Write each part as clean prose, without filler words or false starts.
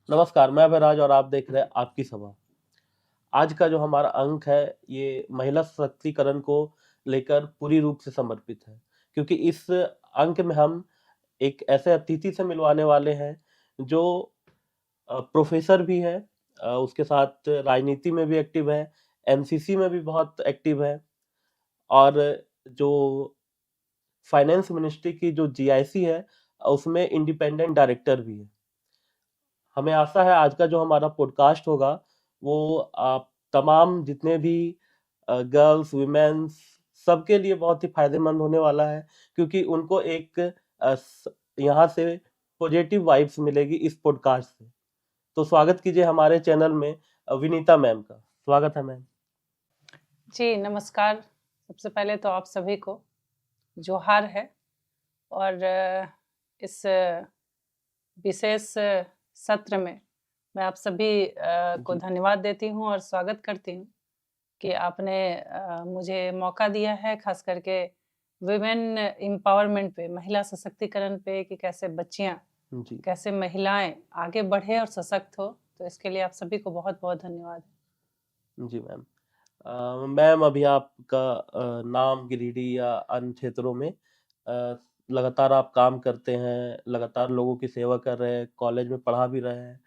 नमस्कार, मैं अभयराज और आप देख रहे हैं आपकी सभा। आज का जो हमारा अंक है, ये महिला सशक्तिकरण को लेकर पूरी रूप से समर्पित है, क्योंकि इस अंक में हम एक ऐसे अतिथि से मिलवाने वाले हैं जो प्रोफेसर भी है, उसके साथ राजनीति में भी एक्टिव है, एनसीसी में भी बहुत एक्टिव है और जो फाइनेंस मिनिस्ट्री की जो जीआईसी है, उसमें इंडिपेंडेंट डायरेक्टर भी है। हमें आशा है आज का जो हमारा पॉडकास्ट होगा वो आप तमाम जितने भी गर्ल्स वुमेन्स सबके लिए बहुत ही फायदेमंद होने वाला है, क्योंकि उनको एक यहाँ से पॉजिटिव वाइब्स मिलेगी इस पॉडकास्ट से। तो स्वागत कीजिए हमारे चैनल में विनीता मैम का। स्वागत है मैम। जी नमस्कार। सबसे पहले तो आप सभी को जोहार है और इस विशेष सत्र में मैं आप सभी को जी धन्यवाद देती हूं और स्वागत करती हूं कि आपने मुझे मौका दिया है, खास करके वुमेन एम्पावरमेंट पे, महिला सशक्तिकरण पे, कि कैसे बच्चियां, जी कैसे महिलाएं आगे बढ़े और सशक्त हो। तो इसके लिए आप सभी को बहुत बहुत धन्यवाद। जी मैम। मैम अभी आपका नाम गिरिडीह या अन्य क्षेत्रों में लगातार आप काम करते हैं, लगातार लोगों की सेवा कर रहे हैं, कॉलेज में पढ़ा भी रहे हैं।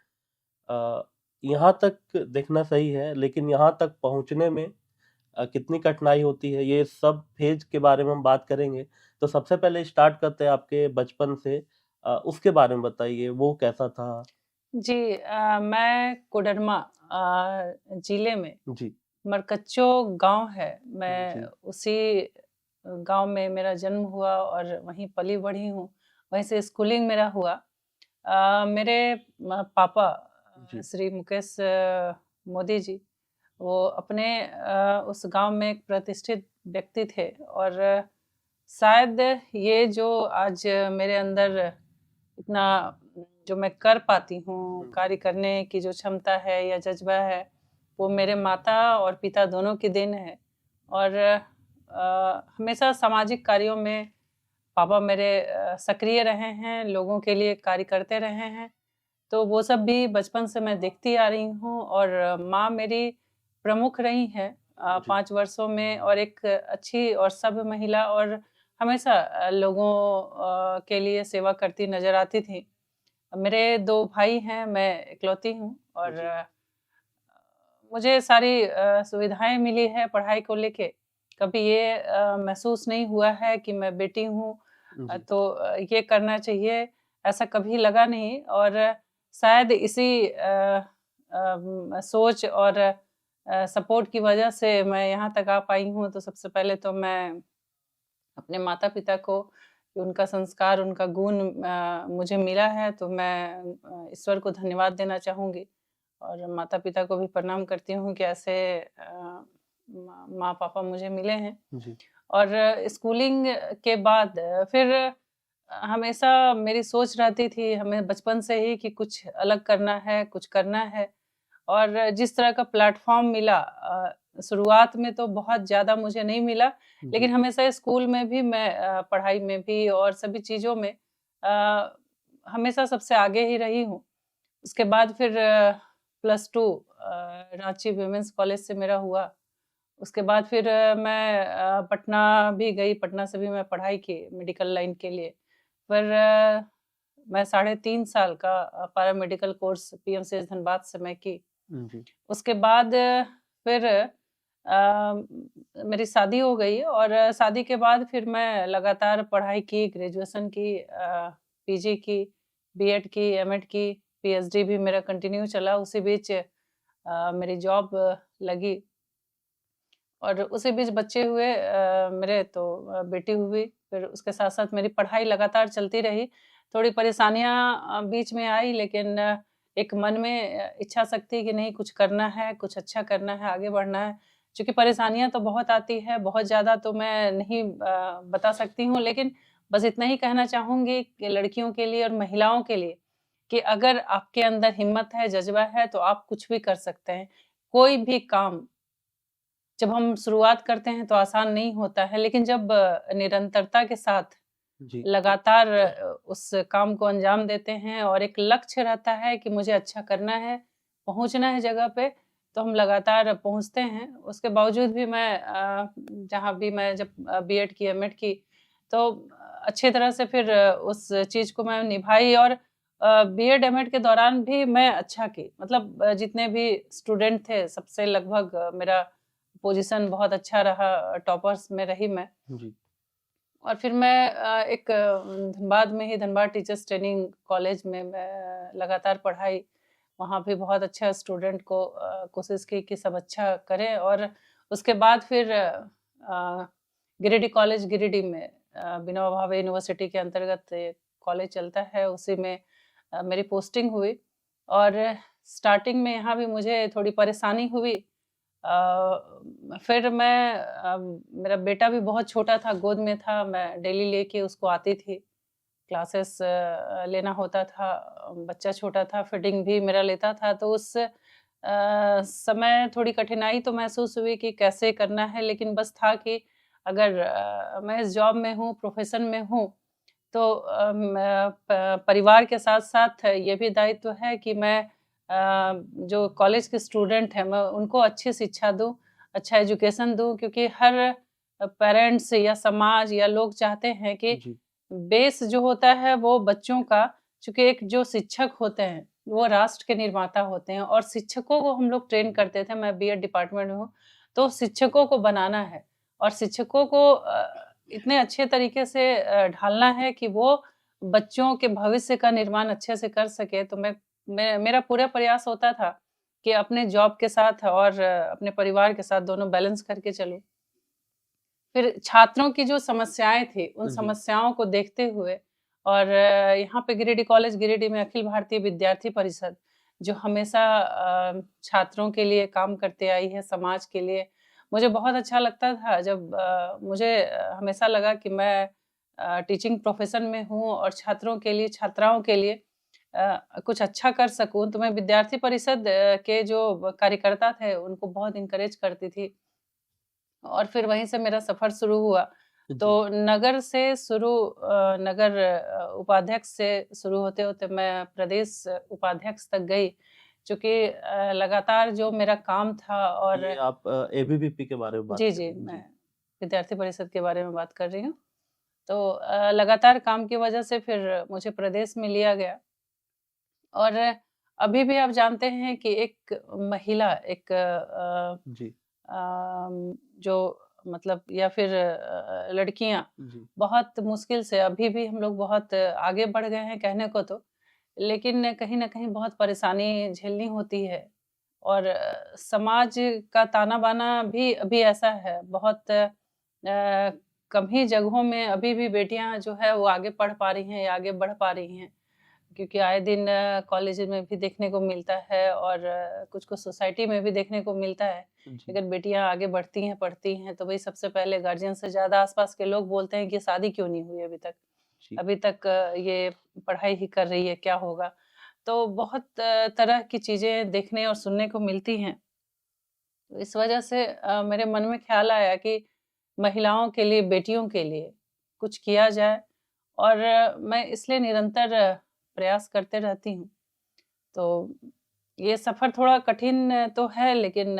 यहाँ तक देखना सही है, लेकिन यहाँ तक पहुँचने में कितनी कठिनाई होती है, ये सब फेज के बारे में हम बात करेंगे। तो सबसे पहले स्टार्ट करते हैं आपके बचपन से। उसके बारे में बताइए, वो कैसा था? जी मैं कोडरमा जिले में जी मरकच्चो गांव है, मैं जी उसी गांव में मेरा जन्म हुआ और वहीं पली बढ़ी हूँ। वहीं से स्कूलिंग मेरा हुआ। मेरे पापा जी श्री मुकेश मोदी जी, वो अपने उस गांव में एक प्रतिष्ठित व्यक्ति थे और शायद ये जो आज मेरे अंदर इतना जो मैं कर पाती हूँ, कार्य करने की जो क्षमता है या जज्बा है, वो मेरे माता और पिता दोनों की देन है। और हमेशा सामाजिक कार्यों में पापा मेरे सक्रिय रहे हैं, लोगों के लिए कार्य करते रहे हैं। तो वो सब भी बचपन से मैं देखती आ रही हूँ और माँ मेरी प्रमुख रही हैं जी 5 वर्षों में, और एक अच्छी और सभ्य महिला, और हमेशा लोगों के लिए सेवा करती नज़र आती थी। मेरे 2 भाई हैं, मैं इकलौती हूँ और जी मुझे सारी सुविधाएँ मिली है पढ़ाई को लेके। कभी ये महसूस नहीं हुआ है कि मैं बेटी हूँ जी तो ये करना चाहिए, ऐसा कभी लगा नहीं। और शायद इसी सोच और सपोर्ट की वजह से मैं यहाँ तक आ पाई हूँ। तो सबसे पहले तो मैं अपने माता-पिता को, कि उनका संस्कार, उनका गुण मुझे मिला है, तो मैं ईश्वर को धन्यवाद देना चाहूँगी और माता-पिता को भी प्रणाम करती हूँ कि ऐसे माँ-पापा मुझे मिले हैं। जी और स्कूलिंग के बाद फिर हमेशा मेरी सोच रहती थी, हमें बचपन से ही, कि कुछ अलग करना है, कुछ करना है। और जिस तरह का प्लेटफ़ॉर्म मिला शुरुआत में तो बहुत ज़्यादा मुझे नहीं मिला, जी लेकिन हमेशा स्कूल में भी मैं पढ़ाई में भी और सभी चीज़ों में अ, हमेशा सबसे आगे ही रही हूँ। उसके बाद फिर +2 रांची वुमेन्स कॉलेज से मेरा हुआ। उसके बाद फिर मैं पटना भी गई, पटना से भी मैं पढ़ाई की मेडिकल लाइन के लिए। फिर मैं 3.5 साल का पैरामेडिकल कोर्स पीएमसीएच धनबाद से मैं की। जी उसके बाद फिर मेरी शादी हो गई और शादी के बाद फिर मैं लगातार पढ़ाई की, ग्रेजुएशन की, पीजी की, बीएड की, एमएड की, पीएचडी भी मेरा कंटिन्यू चला। उसी बीच मेरी जॉब लगी और उसी बीच बच्चे हुए मेरे, तो बेटी हुई। फिर उसके साथ-साथ मेरी पढ़ाई लगातार चलती रही। थोड़ी परेशानियाँ बीच में आई, लेकिन एक मन में इच्छा शक्ति कि नहीं, कुछ करना है, कुछ अच्छा करना है, आगे बढ़ना है। चूँकि परेशानियाँ तो बहुत आती है, बहुत ज़्यादा तो मैं नहीं बता सकती हूँ, लेकिन बस इतना ही कहना चाहूँगी कि लड़कियों के लिए और महिलाओं के लिए, कि अगर आपके अंदर हिम्मत है, जज़्बा है, तो आप कुछ भी कर सकते हैं। कोई भी काम जब हम शुरुआत करते हैं तो आसान नहीं होता है, लेकिन जब निरंतरता के साथ जी, लगातार उस काम को अंजाम देते हैं और एक लक्ष्य रहता है कि मुझे अच्छा करना है, पहुँचना है जगह पे, तो हम लगातार पहुँचते हैं। उसके बावजूद भी मैं जहाँ भी मैं जब बीएड की, एमएड की, तो अच्छी तरह से फिर उस चीज़ को मैं निभाई और बीएड, एमएड के दौरान भी मैं अच्छा की। मतलब जितने भी स्टूडेंट थे, सबसे लगभग मेरा पोज़ीशन बहुत अच्छा रहा, टॉपर्स में रही मैं। जी, और फिर मैं एक धनबाद में ही धनबाद टीचर्स ट्रेनिंग कॉलेज में मैं लगातार पढ़ाई। वहाँ भी बहुत अच्छा स्टूडेंट को कोशिश की कि सब अच्छा करें और उसके बाद फिर गिरिडीह कॉलेज गिरिडीह में विनोबा भावे यूनिवर्सिटी के अंतर्गत एक कॉलेज चलता है, उसी में मेरी पोस्टिंग हुई और स्टार्टिंग में यहाँ भी मुझे थोड़ी परेशानी हुई। फिर मैं मेरा बेटा भी बहुत छोटा था, गोद में था, मैं डेली लेके उसको आती थी, क्लासेस लेना होता था, बच्चा छोटा था, फीडिंग भी मेरा लेता था, तो उस समय थोड़ी कठिनाई तो महसूस हुई कि कैसे करना है, लेकिन बस था कि अगर मैं इस जॉब में हूँ, प्रोफ़ेशन में हूँ, तो परिवार के साथ-साथ ये भी दायित्व है कि मैं जो कॉलेज के स्टूडेंट हैं, मैं उनको अच्छी शिक्षा दूँ, अच्छा एजुकेशन दूँ क्योंकि हर पेरेंट्स या समाज या लोग चाहते हैं कि जी, बेस जो होता है वो बच्चों का चूँकि एक जो शिक्षक होते हैं, वो राष्ट्र के निर्माता होते हैं और शिक्षकों को हम लोग ट्रेन करते थे, मैं बीएड डिपार्टमेंट में हूँ, तो शिक्षकों को बनाना है और शिक्षकों को इतने अच्छे तरीके से ढालना है कि वो बच्चों के भविष्य का निर्माण अच्छे से कर सके। तो मैं मेरा पूरा प्रयास होता था कि अपने जॉब के साथ और अपने परिवार के साथ दोनों बैलेंस करके चलूँ। फिर छात्रों की जो समस्याएँ थी, उन जी, समस्याओं को देखते हुए और यहाँ पे गिरिडीह कॉलेज गिरिडीह में अखिल भारतीय विद्यार्थी परिषद, जो हमेशा छात्रों के लिए काम करते आई है, समाज के लिए। मुझे बहुत अच्छा लगता था जब मुझे हमेशा लगा कि मैं टीचिंग प्रोफ़ेशन में हूँ और छात्रों के लिए, छात्राओं के लिए कुछ अच्छा कर सकूँ, तो मैं विद्यार्थी परिषद के जो कार्यकर्ता थे, उनको बहुत एनकरेज करती थी। और फिर वहीं से मेरा सफ़र शुरू हुआ। तो जी, नगर से शुरू नगर उपाध्यक्ष से शुरू होते-होते मैं प्रदेश उपाध्यक्ष तक गई। चूँकि लगातार जो मेरा काम था और ये आप एबीवीपी के बारे में बात जी, कर जी, रहे हैं। मैं जी, विद्यार्थी परिषद के बारे में बात कर रही हूँ। तो लगातार काम की वजह से फिर मुझे प्रदेश में लिया गया और अभी भी आप जानते हैं कि एक महिला एक जी, जो मतलब या फिर लड़कियाँ जी, बहुत मुश्किल से अभी भी हम लोग बहुत आगे बढ़ गए हैं कहने को तो, लेकिन कहीं न कहीं बहुत परेशानी झेलनी होती है और समाज का ताना-बाना भी अभी ऐसा है, बहुत कम ही जगहों में अभी भी बेटियाँ जो है वो आगे पढ़ पा रही हैं या आगे बढ़ पा रही हैं। क्योंकि आए दिन कॉलेज में भी देखने को मिलता है और कुछ-कुछ सोसाइटी में भी देखने को मिलता है। जी, अगर बेटियाँ आगे बढ़ती हैं, पढ़ती हैं, तो भई सबसे पहले गार्जियन से ज़्यादा आस-पास के लोग बोलते हैं कि शादी क्यों नहीं हुई अभी तक? जी, अभी तक ये पढ़ाई ही कर रही है, क्या होगा? तो बहुत तरह की चीज़ें देखने और सुनने को मिलती हैं। तो इस वजह से मेरे मन में ख़्याल आया कि महिलाओं के लिए, बेटियों के लिए कुछ किया जाए और मैं इसलिए निरंतर प्रयास करते रहती हूँ। तो ये सफ़र थोड़ा कठिन तो है लेकिन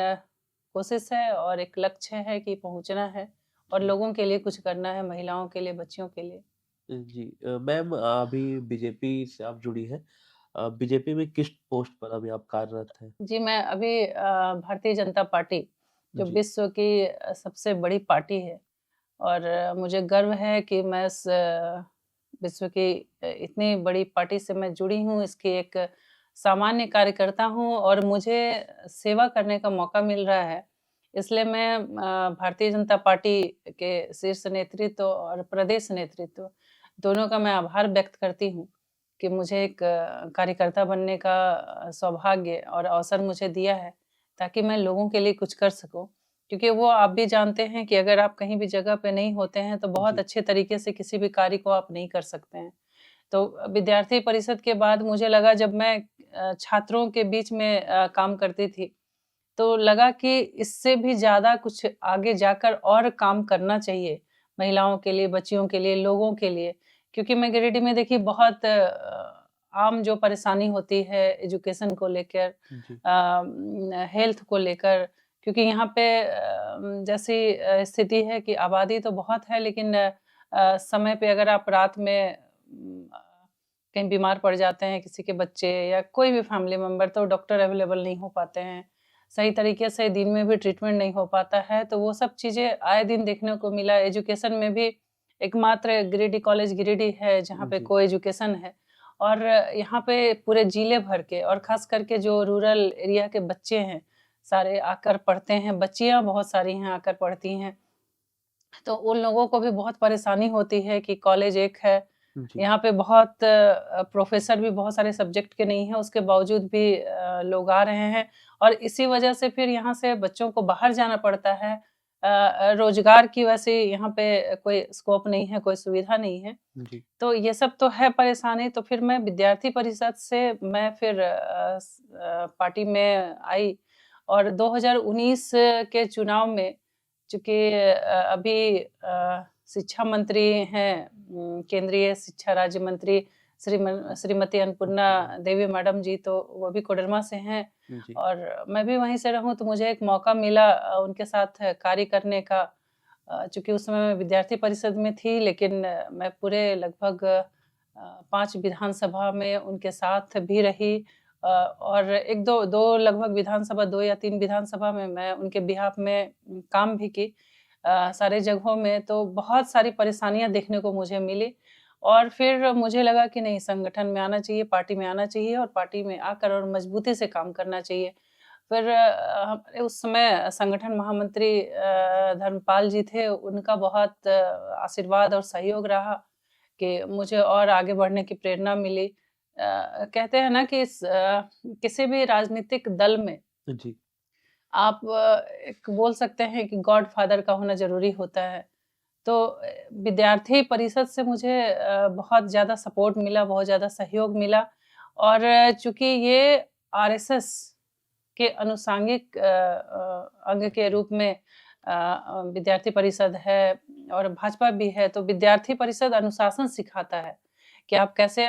कोशिश है और एक लक्ष्य है कि पहुँचना है और जी। लोगों के लिए कुछ करना है, महिलाओं के लिए, बच्चियों के लिए। जी मैम अभी बीजेपी से आप जुड़ी हैं। बीजेपी में किस पोस्ट पर अभी आप कार्यरत हैं? जी, मैं अभी भारतीय जनता पार्टी जो जी, विश्व की सबसे बड़ी पार्टी है और मुझे गर्व है कि मैं इस विश्व की इतनी बड़ी पार्टी से मैं जुड़ी हूँ, इसकी एक सामान्य कार्यकर्ता हूँ और मुझे सेवा करने का मौका मिल रहा है। इसलिए मैं भारतीय जनता पार्टी के शीर्ष नेतृत्व और प्रदेश नेतृत्व दोनों का मैं आभार व्यक्त करती हूँ कि मुझे एक कार्यकर्ता बनने का सौभाग्य और अवसर मुझे दिया है, ताकि मैं लोगों के लिए कुछ कर सकूँ। क्योंकि वो आप भी जानते हैं कि अगर आप कहीं भी जगह पे नहीं होते हैं, तो बहुत जी, अच्छे तरीके से किसी भी कार्य को आप नहीं कर सकते हैं। तो विद्यार्थी परिषद के बाद मुझे लगा जब मैं छात्रों के बीच में काम करती थी, तो लगा कि इससे भी ज़्यादा कुछ आगे जाकर और काम करना चाहिए, महिलाओं के लिए, बच्चियों के लिए, लोगों के लिए। क्योंकि मैं गिरिडीह में देखिए बहुत आम जो परेशानी होती है एजुकेशन को लेकर, जी, हेल्थ को लेकर, क्योंकि यहाँ पे जैसी स्थिति है कि आबादी तो बहुत है, लेकिन समय पे अगर आप रात में कहीं बीमार पड़ जाते हैं, किसी के बच्चे या कोई भी फैमिली मेंबर, तो डॉक्टर अवेलेबल नहीं हो पाते हैं। सही तरीके से दिन में भी ट्रीटमेंट नहीं हो पाता है, तो वो सब चीज़ें आए दिन देखने को मिला। एजुकेशन में भी एकमात्र गिरिडीह कॉलेज गिरिडीह है जहाँ पे जी, को एजुकेशन है, और यहाँ पे पूरे जिले भर के और ख़ास करके जो रूरल एरिया के बच्चे हैं, सारे आकर पढ़ते हैं, बच्चियाँ बहुत सारी हैं आकर पढ़ती हैं। तो उन लोगों को भी बहुत परेशानी होती है कि कॉलेज एक है, जी, यहाँ पे बहुत प्रोफ़ेसर भी बहुत सारे सब्जेक्ट के नहीं हैं, उसके बावजूद भी लोग आ रहे हैं, और इसी वजह से फिर यहाँ से बच्चों को बाहर जाना पड़ता है। रोज़गार की वैसे यहाँ पे कोई स्कोप नहीं है, कोई सुविधा नहीं है। जी, तो ये सब तो है परेशानी, तो फिर मैं विद्यार्थी परिषद से मैं फिर पार्टी में आई, और 2019 के चुनाव में चूँकि अभी शिक्षा मंत्री हैं, केंद्रीय शिक्षा राज्य मंत्री श्रीमती अन्नपूर्णा देवी मैडम जी, तो वो भी कोडरमा से हैं, जी, और मैं भी वहीं से रहूँ, तो मुझे एक मौका मिला उनके साथ कार्य करने का। चूँकि उस समय मैं विद्यार्थी परिषद में थी, लेकिन मैं पूरे लगभग 5 विधानसभा में उनके साथ भी रही, और 1-2 लगभग विधानसभा, 2 या 3 विधानसभा में मैं उनके बिहाफ़ में काम भी की। सारे जगहों में तो बहुत सारी परेशानियाँ देखने को मुझे मिली, और फिर मुझे लगा कि नहीं, संगठन में आना चाहिए, पार्टी में आना चाहिए, और पार्टी में आकर और मजबूती से काम करना चाहिए। फिर हमारे उस समय संगठन महामंत्री धर्मपाल जी थे, उनका बहुत आशीर्वाद और सहयोग रहा कि मुझे और आगे बढ़ने की प्रेरणा मिली। कहते हैं ना कि किसी भी राजनीतिक दल में जी, आप एक बोल सकते हैं कि गॉडफ़ादर का होना ज़रूरी होता है। तो विद्यार्थी परिषद से मुझे बहुत ज़्यादा सपोर्ट मिला, बहुत ज़्यादा सहयोग मिला, और चूँकि ये आरएसएस के अनुषांगिक अंग के रूप में विद्यार्थी परिषद है और भाजपा भी है, तो विद्यार्थी परिषद अनुशासन सिखाता है कि आप कैसे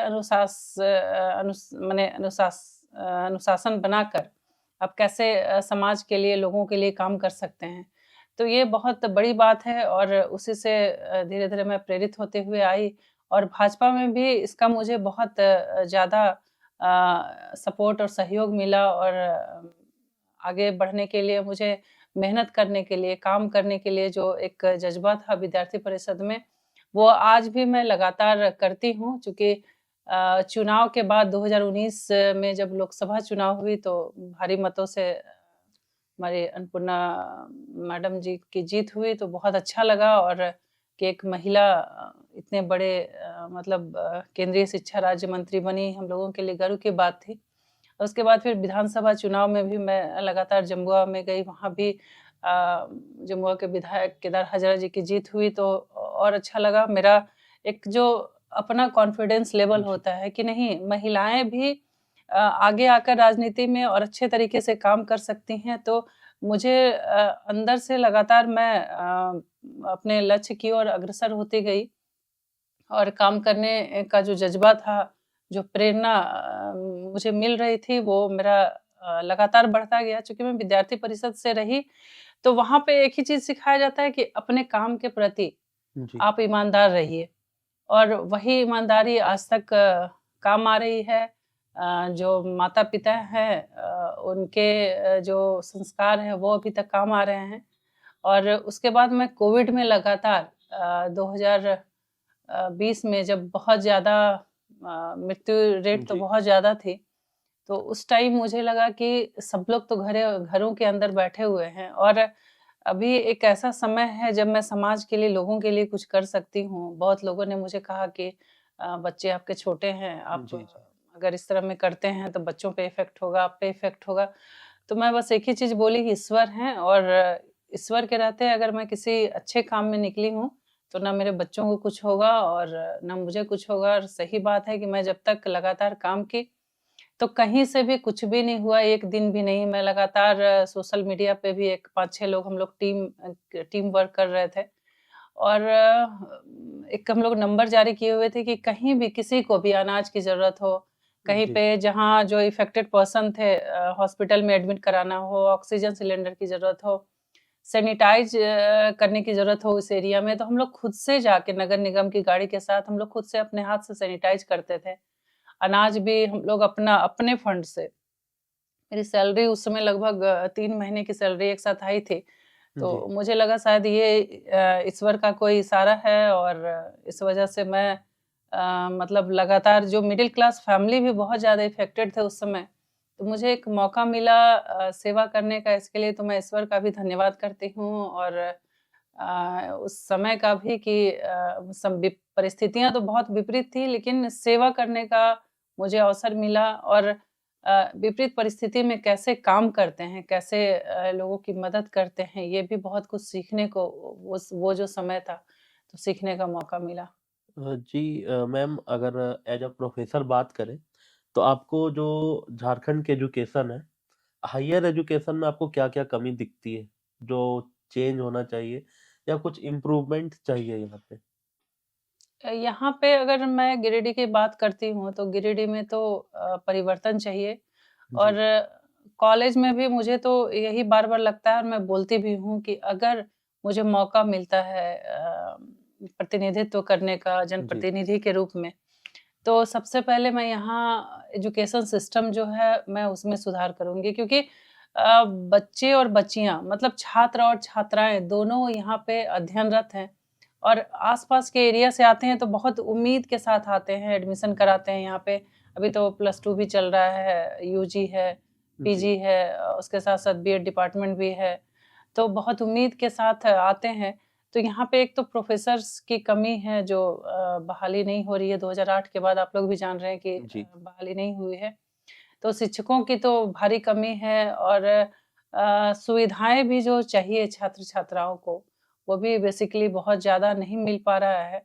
अनुशासन बनाकर आप कैसे समाज के लिए, लोगों के लिए काम कर सकते हैं। तो ये बहुत बड़ी बात है, और उसी से धीरे-धीरे मैं प्रेरित होते हुए आई, और भाजपा में भी इसका मुझे बहुत ज़्यादा सपोर्ट और सहयोग मिला, और आगे बढ़ने के लिए, मुझे मेहनत करने के लिए, काम करने के लिए जो एक जज़्बा था विद्यार्थी परिषद में, वो आज भी मैं लगातार करती हूँ। चूँकि चुनाव के बाद 2019 में जब लोकसभा चुनाव हुई, तो भारी मतों से हमारी अन्नपूर्णा मैडम जी की जीत हुई, तो बहुत अच्छा लगा, और कि एक महिला इतने बड़े मतलब केंद्रीय शिक्षा राज्य मंत्री बनी, हम लोगों के लिए गर्व की बात थी। उसके बाद फिर विधानसभा चुनाव में भी मैं लगातार जमुआ में गई, वहाँ भी जमुआ के विधायक केदार हजरा जी की जीत हुई, तो और अच्छा लगा। मेरा एक जो अपना कॉन्फिडेंस लेवल जी, होता है कि नहीं, महिलाएँ भी आगे आकर राजनीति में और अच्छे तरीके से काम कर सकती हैं, तो मुझे अंदर से लगातार मैं अपने लक्ष्य की ओर अग्रसर होती गई, और काम करने का जो जज़्बा था, जो प्रेरणा मुझे मिल रही थी, वो मेरा लगातार बढ़ता गया। चूँकि मैं विद्यार्थी परिषद से रही, तो वहाँ पे एक ही चीज़ सिखाया जाता है कि अपने काम के प्रति जी, आप ईमानदार रहिए, और वही ईमानदारी आज तक काम आ रही है। जो माता-पिता हैं उनके जो संस्कार हैं, वो अभी तक काम आ रहे हैं, और उसके बाद मैं कोविड में लगातार 2020 में जब बहुत ज़्यादा मृत्यु रेट तो जी, बहुत ज़्यादा थी, तो उस टाइम मुझे लगा कि सब लोग तो घरों के अंदर बैठे हुए हैं, और अभी एक ऐसा समय है जब मैं समाज के लिए, लोगों के लिए कुछ कर सकती हूँ। बहुत लोगों ने मुझे कहा कि बच्चे आपके छोटे हैं, आप जी, जी, अगर इस तरह में करते हैं तो बच्चों पे इफ़ेक्ट होगा, आप पे इफ़ेक्ट होगा। तो मैं बस एक ही चीज़ बोली कि ईश्वर हैं, और ईश्वर के रहते अगर मैं किसी अच्छे काम में निकली हूँ, तो ना मेरे बच्चों को कुछ होगा और ना मुझे कुछ होगा, और सही बात है कि मैं जब तक लगातार काम की, तो कहीं से भी कुछ भी नहीं हुआ, एक दिन भी नहीं। मैं लगातार सोशल मीडिया पे भी एक 5-6 लोग हम लोग टीम वर्क कर रहे थे, और एक हम लोग नंबर जारी किए हुए थे कि कहीं भी किसी को भी अनाज की ज़रूरत हो, कहीं जी, पे जहाँ जो इफ़ेक्टेड पर्सन थे हॉस्पिटल में एडमिट कराना हो, ऑक्सीजन सिलेंडर की ज़रूरत हो, सैनिटाइज़ करने की ज़रूरत हो उस एरिया में, तो हम लोग खुद से जाके नगर निगम की गाड़ी के साथ हम लोग खुद से अपने हाथ से सैनिटाइज़ करते थे। अनाज भी हम लोग अपने फंड से, मेरी सैलरी उस समय लगभग 3 महीने की सैलरी एक साथ आई थी। तो जी, मुझे लगा शायद ये ईश्वर का कोई इशारा है और इस वजह से मैं मतलब लगातार जो मिडिल क्लास फैमिली भी बहुत ज़्यादा इफ़ेक्टेड थे उस समय। तो मुझे एक मौका मिला सेवा करने का, इसके लिए तो मैं ईश्वर का भी धन्यवाद करती हूँ और उस समय का भी कि परिस्थितियाँ तो बहुत विपरीत थी, लेकिन सेवा करने का मुझे अवसर मिला और विपरीत परिस्थिति में कैसे काम करते हैं, कैसे लोगों की मदद करते हैं, ये भी बहुत कुछ सीखने को वो जो समय था, तो सीखने का मौका मिला। जी मैम अगर एज अ प्रोफेसर बात करें तो आपको जो झारखंड की एजुकेशन है, हायर एजुकेशन में आपको क्या-क्या कमी दिखती है, जो चेंज होना चाहिए या कुछ इम्प्रूवमेंट चाहिए यहाँ पे? यहाँ पे अगर मैं गिरिडीह की बात करती हूँ, तो गिरिडीह में तो परिवर्तन चाहिए और जी, कॉलेज में भी मुझे तो यही बार-बार लगता है और मैं बोलती भी हूँ कि अगर मुझे मौका मिलता है प्रतिनिधित्व करने का जी, जनप्रतिनिधि के रूप में, तो सबसे पहले मैं यहाँ एजुकेशन सिस्टम जो है, मैं उसमें सुधार करूँगी क्योंकि बच्चे और बच्चियाँ मतलब छात्र और छात्राएँ दोनों यहाँ पे अध्ययनरत हैं और आस-पास के एरिया से आते हैं, तो बहुत उम्मीद के साथ आते हैं, एडमिशन कराते हैं यहाँ पे। अभी तो प्लस 2 भी चल रहा है, यूजी है, जी, पीजी है उसके साथ-साथ बीएड डिपार्टमेंट भी है। तो बहुत उम्मीद के साथ आते हैं। तो यहाँ पे एक तो प्रोफ़ेसर्स की कमी है जो बहाली नहीं हो रही है 2008 के बाद आप लोग भी जान रहे हैं कि जी, बहाली नहीं हुई है। तो शिक्षकों की तो भारी कमी है और सुविधाएँ भी जो चाहिए छात्र-छात्राओं को, वो भी बेसिकली बहुत ज़्यादा नहीं मिल पा रहा है।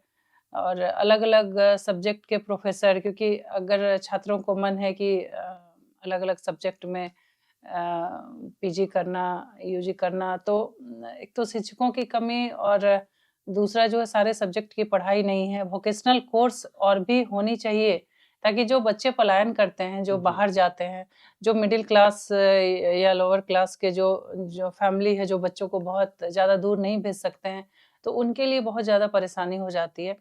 और अलग-अलग सब्जेक्ट के प्रोफ़ेसर क्योंकि अगर छात्रों को मन है कि अलग-अलग सब्जेक्ट में पीजी करना, यूजी करना तो एक तो शिक्षकों की कमी और दूसरा जो है सारे सब्जेक्ट की पढ़ाई नहीं है। वोकेशनल कोर्स और भी होनी चाहिए ताकि जो बच्चे पलायन करते हैं, जो जी, बाहर जाते हैं, जो मिडल क्लास या लोअर क्लास के जो जो फैमिली है, जो बच्चों को बहुत ज़्यादा दूर नहीं भेज सकते हैं, तो उनके लिए बहुत ज़्यादा परेशानी हो जाती है।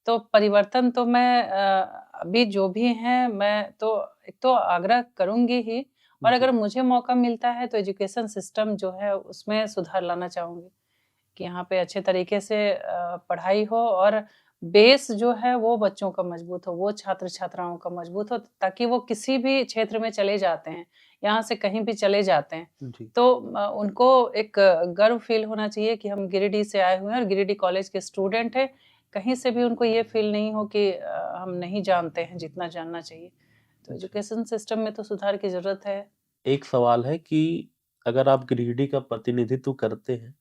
तो परिवर्तन तो मैं अभी जो भी हैं, मैं तो एक तो आग्रह करूँगी ही और जी, अगर मुझे मौका मिलता है तो एजुकेशन सिस्टम जो है उसमें सुधार लाना चाहूँगी, कि यहाँ पे अच्छे तरीके से पढ़ाई हो और बेस जो है वो बच्चों का मजबूत हो, वो छात्र-छात्राओं का मजबूत हो ताकि वो किसी भी क्षेत्र में चले जाते हैं, यहाँ से कहीं भी चले जाते हैं, जी, तो उनको एक गर्व फ़ील होना चाहिए कि हम गिरिडीह से आए हुए हैं और गिरिडीह कॉलेज के स्टूडेंट हैं। कहीं से भी उनको ये फ़ील नहीं हो कि हम नहीं जानते हैं जितना जानना चाहिए। तो जी। एजुकेशन सिस्टम में तो सुधार की ज़रूरत है। एक सवाल है कि अगर आप गिरिडीह का प्रतिनिधित्व करते हैं,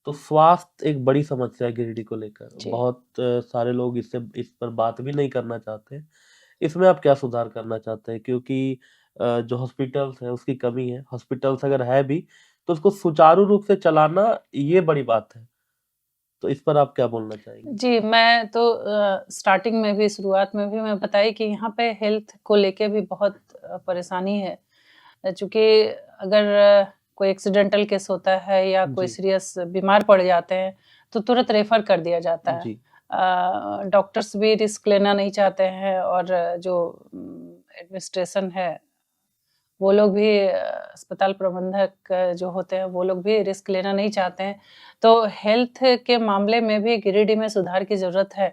तो स्वास्थ्य एक बड़ी समस्या है गिरिडीह को लेकर। जी। बहुत सारे लोग इस पर बात भी नहीं करना चाहते। इसमें आप क्या सुधार करना चाहते हैं? क्योंकि जो हॉस्पिटल्स हैं उसकी कमी है। हॉस्पिटल्स अगर है भी, तो उसको सुचारू रूप से चलाना ये बड़ी बात है। तो इस पर आप क्या बोलना चाहेंगी? जी, मैं तो स्टार्टिंग में भी शुरुआत में भी मैं बताई कि यहाँ पे हेल्थ को लेके भी बहुत परेशानी है। चूँकि अगर कोई एक्सीडेंटल केस होता है या कोई जी, सीरियस बीमार पड़ जाते हैं, तो तुरंत रेफ़र कर दिया जाता है। जी, डॉक्टर्स भी रिस्क लेना नहीं चाहते हैं और जो एडमिनिस्ट्रेशन है वो लोग भी अस्पताल प्रबंधक जो होते हैं, वो लोग भी रिस्क लेना नहीं चाहते हैं। तो हेल्थ के मामले में भी गिरिडीह में सुधार की ज़रूरत है।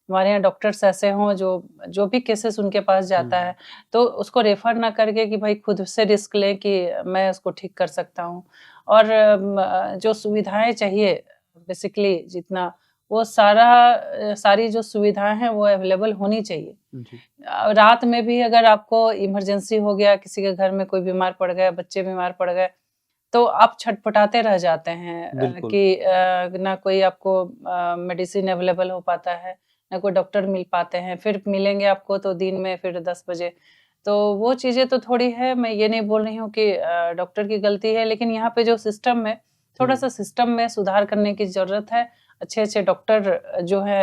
हमारे यहाँ डॉक्टर्स ऐसे हों जो जो भी केसेज़ उनके पास जाता हुँ, है, तो उसको रेफ़र ना करके कि भाई खुद से रिस्क लें कि मैं उसको ठीक कर सकता हूँ। और जो सुविधाएँ चाहिए बेसिकली जितना, वो सारी जो सुविधाएँ हैं, वो अवेलेबल होनी चाहिए। जी, रात में भी अगर आपको इमरजेंसी हो गया, किसी के घर में कोई बीमार पड़ गया, बच्चे बीमार पड़ गए, तो आप छटपटाते रह जाते हैं बिल्कुल। कि ना कोई आपको मेडिसिन अवेलेबल हो पाता है, ना कोई डॉक्टर मिल पाते हैं, फिर मिलेंगे आपको तो दिन में फिर 10 बजे। तो वो चीज़ें तो थोड़ी है, मैं ये नहीं बोल रही हूँ कि डॉक्टर की गलती है, लेकिन यहाँ पे जो सिस्टम है, हुँ, थोड़ा-सा सिस्टम में सुधार करने की ज़रूरत है। अच्छे-अच्छे डॉक्टर जो है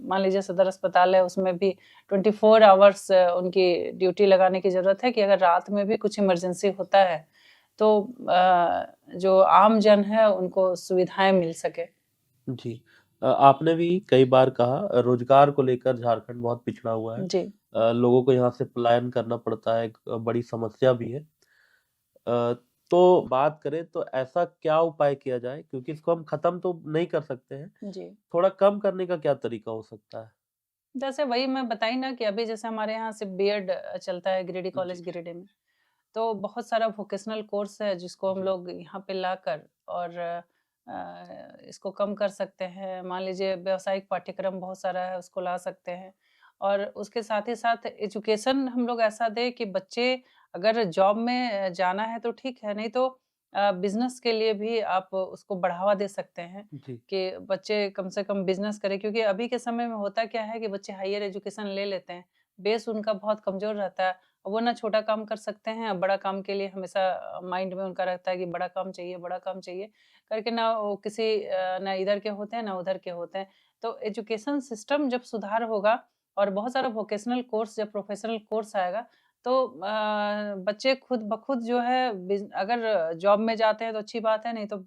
मान लीजिए सदर अस्पताल है उसमें भी 24 आवर्स उनकी ड्यूटी लगाने की ज़रूरत है कि अगर रात में भी कुछ इमरजेंसी होता है, तो जो आम जन है उनको सुविधाएँ मिल सके। जी। आपने भी कई बार कहा रोज़गार को लेकर झारखंड बहुत पिछड़ा हुआ है। जी। लोगों को यहाँ से पलायन करना पड़ता है, एक बड़ी समस्या भी है। तो बात करें तो ऐसा क्या उपाय किया जाए? क्योंकि इसको हम खत्म तो नहीं कर सकते हैं, जी। थोड़ा कम करने का क्या तरीका हो सकता है? जैसे वही मैं बताई ना कि अभी जैसे हमारे यहाँ सिर्फ बीएड चलता है गिरिडीह जी, कॉलेज गिरिडीह में। तो बहुत सारा वोकेशनल कोर्स है जिसको हम जी, लोग यहाँ पे लाकर और इसको कम कर सकते हैं। मान लीजिए व्यावसायिक पाठ्यक्रम बहुत सारा है उसको ला सकते हैं और उसके साथ ही साथ एजुकेशन हम लोग ऐसा दें कि बच्चे अगर जॉब में जाना है तो ठीक है, नहीं तो बिज़नेस के लिए भी आप उसको बढ़ावा दे सकते हैं जी, कि बच्चे कम से कम बिज़नेस करें क्योंकि अभी के समय में होता क्या है कि बच्चे हायर एजुकेशन ले लेते हैं, बेस उनका बहुत कमज़ोर रहता है। वो ना छोटा काम कर सकते हैं, बड़ा काम के लिए हमेशा माइंड में उनका रहता है कि बड़ा काम चाहिए, करके ना वो किसी ना इधर के होते हैं, ना उधर के होते हैं। तो एजुकेशन सिस्टम जब सुधार होगा और बहुत सारा वोकेशनल कोर्स जब प्रोफेशनल कोर्स आएगा, तो बच्चे खुद ब खुद जो है अगर जॉब में जाते हैं तो अच्छी बात है, नहीं तो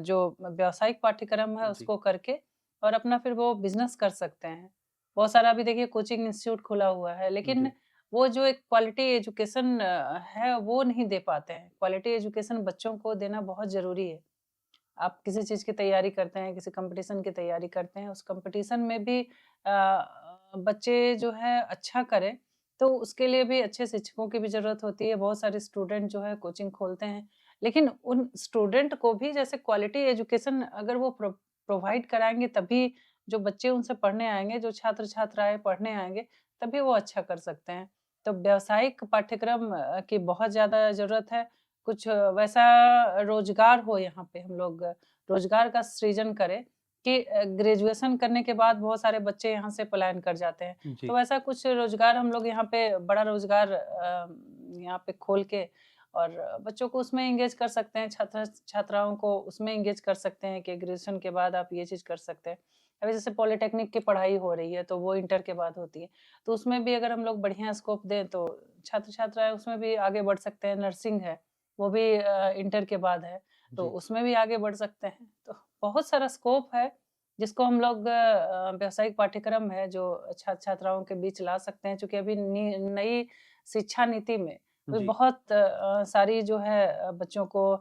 जो व्यावसायिक पाठ्यक्रम है जी, उसको करके और अपना फिर वो बिज़नेस कर सकते हैं। बहुत सारा अभी देखिए कोचिंग इंस्टीट्यूट खुला हुआ है, लेकिन जी, वो जो एक क्वालिटी एजुकेशन है वो नहीं दे पाते हैं। क्वालिटी एजुकेशन बच्चों को देना बहुत ज़रूरी है। आप किसी चीज़ की तैयारी करते हैं, किसी कॉम्पिटिशन की तैयारी करते हैं, उस कॉम्पिटिशन में भी बच्चे जो है अच्छा करें, तो उसके लिए भी अच्छे शिक्षकों की भी ज़रूरत होती है। बहुत सारे स्टूडेंट जो है कोचिंग खोलते हैं, लेकिन उन स्टूडेंट को भी जैसे क्वालिटी एजुकेशन अगर वो प्रोवाइड कराएँगे तभी जो बच्चे उनसे पढ़ने आएँगे, जो छात्र-छात्राएँ पढ़ने आएँगे, तभी वो अच्छा कर सकते हैं। तो व्यावसायिक पाठ्यक्रम की बहुत ज़्यादा ज़रूरत है। कुछ वैसा रोज़गार हो यहाँ पे हम लोग रोज़गार का सृजन करें कि ग्रेजुएशन करने के बाद बहुत सारे बच्चे यहाँ से पलायन कर जाते हैं। तो जी, वैसा कुछ रोज़गार हम लोग यहाँ पे बड़ा रोज़गार यहाँ पे खोल के और बच्चों को उसमें एंगेज कर सकते हैं, छात्राओं को उसमें एंगेज कर सकते हैं कि ग्रेजुएशन के बाद आप ये चीज़ कर सकते हैं। अभी जैसे पॉलिटेक्निक की पढ़ाई हो रही है, तो वो इंटर के बाद होती है। तो उसमें भी अगर हम लोग बढ़िया स्कोप दें, तो छात्र-छात्राएँ उसमें भी आगे बढ़ सकते हैं। नर्सिंग है, वो भी इंटर के बाद है, तो जी, उसमें भी आगे बढ़ सकते हैं। तो बहुत सारा स्कोप है, जिसको हम लोग व्यावसायिक पाठ्यक्रम है जो छात्र-छात्राओं के बीच ला सकते हैं। चूँकि अभी नई शिक्षा नीति में भी जी, बहुत सारी जो है बच्चों को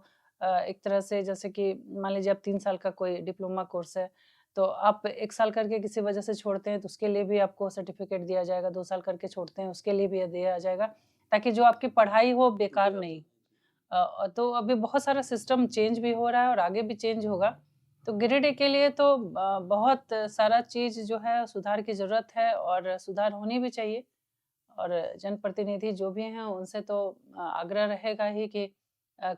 एक तरह से जैसे कि मान लीजिए अब 3 साल का कोई डिप्लोमा कोर्स है, तो आप 1 साल करके किसी वजह से छोड़ते हैं, तो उसके लिए भी आपको सर्टिफ़िकेट दिया जाएगा, 2 साल करके छोड़ते हैं, उसके लिए भी दिया जाएगा, ताकि जो आपकी पढ़ाई हो बेकार नहीं तो अभी बहुत सारा सिस्टम चेंज भी हो रहा है और आगे भी चेंज होगा। तो गिरिडीह के लिए तो बहुत सारा चीज़ जो है सुधार की ज़रूरत है और सुधार होनी भी चाहिए और जनप्रतिनिधि जो भी हैं उनसे तो आग्रह रहेगा ही कि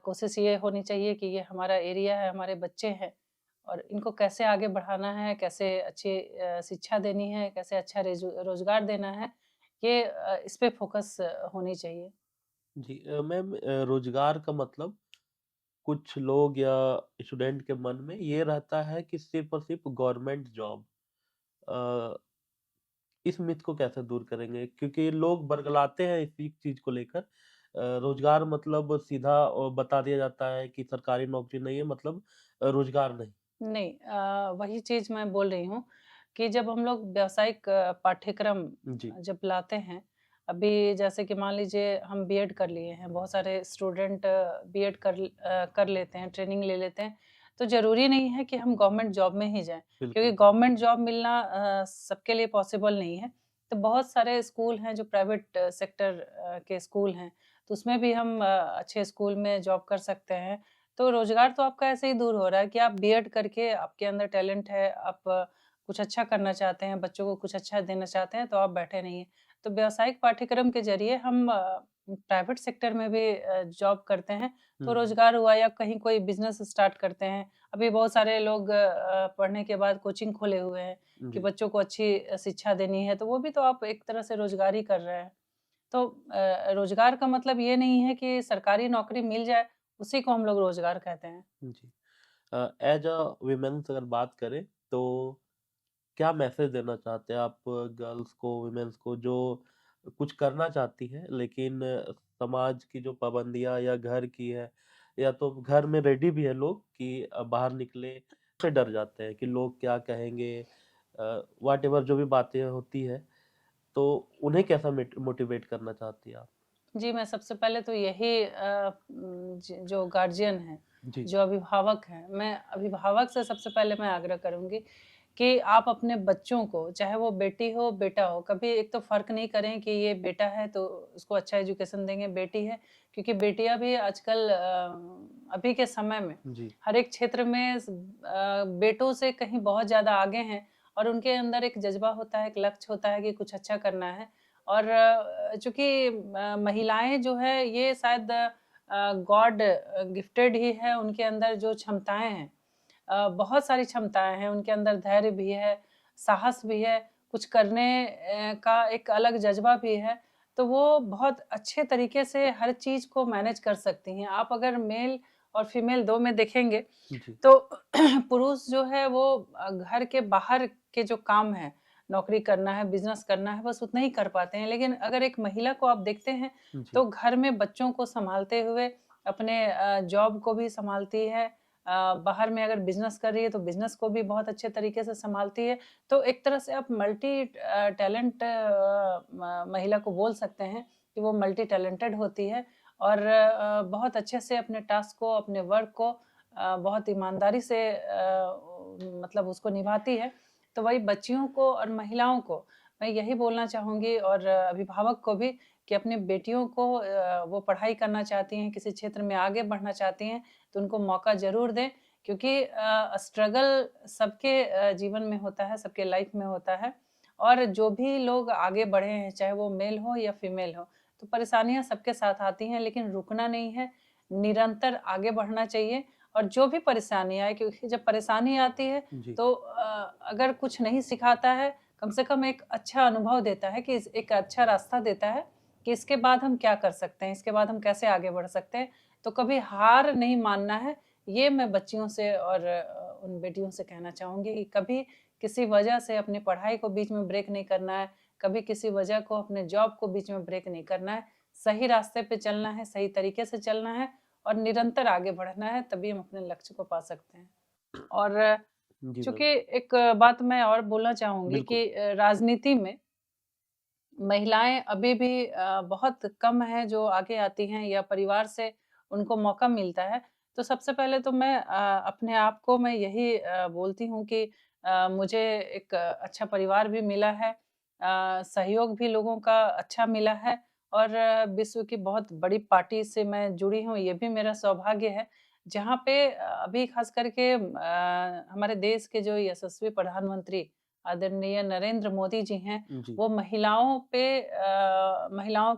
कोशिश ये होनी चाहिए कि ये हमारा एरिया है, हमारे बच्चे हैं और इनको कैसे आगे बढ़ाना है, कैसे अच्छी शिक्षा देनी है, कैसे अच्छा रोज़गार देना है, ये इस पे फ़ोकस होनी चाहिए। जी। मैम रोज़गार का मतलब कुछ लोग या स्टूडेंट के मन में ये रहता है कि सिर्फ़ और सिर्फ़ गवर्नमेंट जॉब। अ, इस मिथ को कैसे दूर करेंगे? क्योंकि लोग बरगलाते हैं इसी चीज़ को लेकर। रोज़गार मतलब सीधा बता दिया जाता है कि सरकारी नौकरी नहीं है मतलब रोज़गार नहीं। नहीं वही चीज़ मैं बोल रही हूँ कि जब हम लोग व्यावसायिक पाठ्यक्रम जी, जब लाते हैं, अभी जैसे कि मान लीजिए हम बीएड कर लिए हैं, बहुत सारे स्टूडेंट बीएड कर लेते हैं, ट्रेनिंग ले लेते हैं, तो ज़रूरी नहीं है कि हम गवर्नमेंट जॉब में ही जाएँ, क्योंकि बिल्कुल। गवर्नमेंट जॉब मिलना सबके लिए पॉसिबल नहीं है। तो बहुत सारे स्कूल हैं जो प्राइवेट सेक्टर के स्कूल हैं, तो उसमें भी हम अच्छे स्कूल में जॉब कर सकते हैं। तो रोज़गार तो आपका ऐसे ही दूर हो रहा है कि आप बीएड करके आपके अंदर टैलेंट है, आप कुछ अच्छा करना चाहते हैं, बच्चों को कुछ अच्छा देना चाहते हैं, तो आप बैठे नहीं हैं। तो व्यावसायिक पाठ्यक्रम के ज़रिए हम प्राइवेट सेक्टर में भी जॉब करते हैं, तो हुँ, रोज़गार हुआ या कहीं कोई बिज़नेस स्टार्ट करते हैं। अभी बहुत सारे लोग पढ़ने के बाद कोचिंग खोले हुए हैं कि जी। बच्चों को अच्छी शिक्षा देनी है, तो वो भी तो आप एक तरह से रोज़गार ही कर रहे हैं। तो रोज़गार का मतलब ये नहीं है कि सरकारी नौकरी मिल जाए, उसी को हम लोग रोज़गार कहते हैं। जी। एज अ वीमेन्स अगर बात करें तो क्या मैसेज देना चाहते हैं आप गर्ल्स को, वीमेन्स को जो कुछ करना चाहती है लेकिन समाज की जो पाबंदियां या घर की है, या तो घर में रेडी भी है लोग कि बाहर निकले से डर जाते हैं कि लोग क्या कहेंगे, वाट एवर जो भी बातें होती है, तो उन्हें कैसा मोटिवेट करना चाहती है आप? जी, मैं सबसे पहले तो यही जो गार्जियन हैं, जी। जो अभिभावक हैं, मैं अभिभावक से सबसे पहले मैं आग्रह करूँगी कि आप अपने बच्चों को, चाहे वो बेटी हो, बेटा हो, कभी एक तो फ़र्क नहीं करें कि ये बेटा है तो उसको अच्छा एजुकेशन देंगे, बेटी है, क्योंकि बेटियाँ भी आजकल अभी के समय में जी। हर एक क्षेत्र में बेटों से कहीं बहुत ज़्यादा आगे हैं और उनके अंदर एक जज़्बा होता है, एक लक्ष्य होता है कि कुछ अच्छा करना है। और चूँकि महिलाएँ जो है ये शायद गॉड गिफ्टेड ही है, उनके अंदर जो क्षमताएँ हैं, बहुत सारी क्षमताएँ हैं, उनके अंदर धैर्य भी है, साहस भी है, कुछ करने का एक अलग जज़्बा भी है, तो वो बहुत अच्छे तरीके से हर चीज़ को मैनेज कर सकती हैं। आप अगर मेल और फीमेल 2 में देखेंगे जी। तो पुरुष जो है वो घर के बाहर के जो काम है, नौकरी करना है, बिज़नेस करना है, बस उतना ही कर पाते हैं। लेकिन अगर एक महिला को आप देखते हैं, जी। तो घर में बच्चों को सँभालते हुए अपने जॉब को भी सँभालती है। बाहर में अगर बिज़नेस कर रही है, तो बिज़नेस को भी बहुत अच्छे तरीके से सँभालती है। तो एक तरह से आप मल्टी टैलेंट महिला को बोल सकते हैं कि वो मल्टी टैलेंटेड होती है और बहुत अच्छे से अपने टास्क को, अपने वर्क को बहुत ईमानदारी से मतलब उसको निभाती है। तो वही बच्चियों को और महिलाओं को मैं यही बोलना चाहूँगी और अभिभावक को भी कि अपनी बेटियों को वो पढ़ाई करना चाहती हैं, किसी क्षेत्र में आगे बढ़ना चाहती हैं, तो उनको मौका ज़रूर दें क्योंकि स्ट्रगल सबके जीवन में होता है, सबके लाइफ में होता है और जो भी लोग आगे बढ़े हैं, चाहे वो मेल हो या फीमेल हो, तो परेशानियाँ सबके साथ आती हैं लेकिन रुकना नहीं है, निरंतर आगे बढ़ना चाहिए और जो भी परेशानी आए क्योंकि जब परेशानी आती है जी। तो अगर कुछ नहीं सिखाता है, कम से कम एक अच्छा अनुभव देता है कि एक अच्छा रास्ता देता है कि इसके बाद हम क्या कर सकते हैं, इसके बाद हम कैसे आगे बढ़ सकते हैं। तो कभी हार नहीं मानना है, ये मैं बच्चियों से और उन बेटियों से कहना चाहूँगी कि कभी किसी वजह से अपनी पढ़ाई को बीच में ब्रेक नहीं करना है, कभी किसी वजह को अपने जॉब को बीच में ब्रेक नहीं करना है। सही रास्ते पे चलना है, सही तरीके से चलना है और निरंतर आगे बढ़ना है, तभी हम अपने लक्ष्य को पा सकते हैं। और जी चूँकि मैम। एक बात मैं और बोलना चाहूँगी बिल्कुल। कि राजनीति में महिलाएँ अभी भी बहुत कम हैं जो आगे आती हैं या परिवार से उनको मौका मिलता है। तो सबसे पहले तो मैं अपने आप को मैं यही बोलती हूँ कि मुझे एक अच्छा परिवार भी मिला है, सहयोग भी लोगों का अच्छा मिला है और विश्व की बहुत बड़ी पार्टी से मैं जुड़ी हूँ, ये भी मेरा सौभाग्य है। जहाँ पे अभी ख़ास करके हमारे देश के जो यशस्वी प्रधानमंत्री आदरणीय नरेंद्र मोदी जी हैं, जी। वो महिलाओं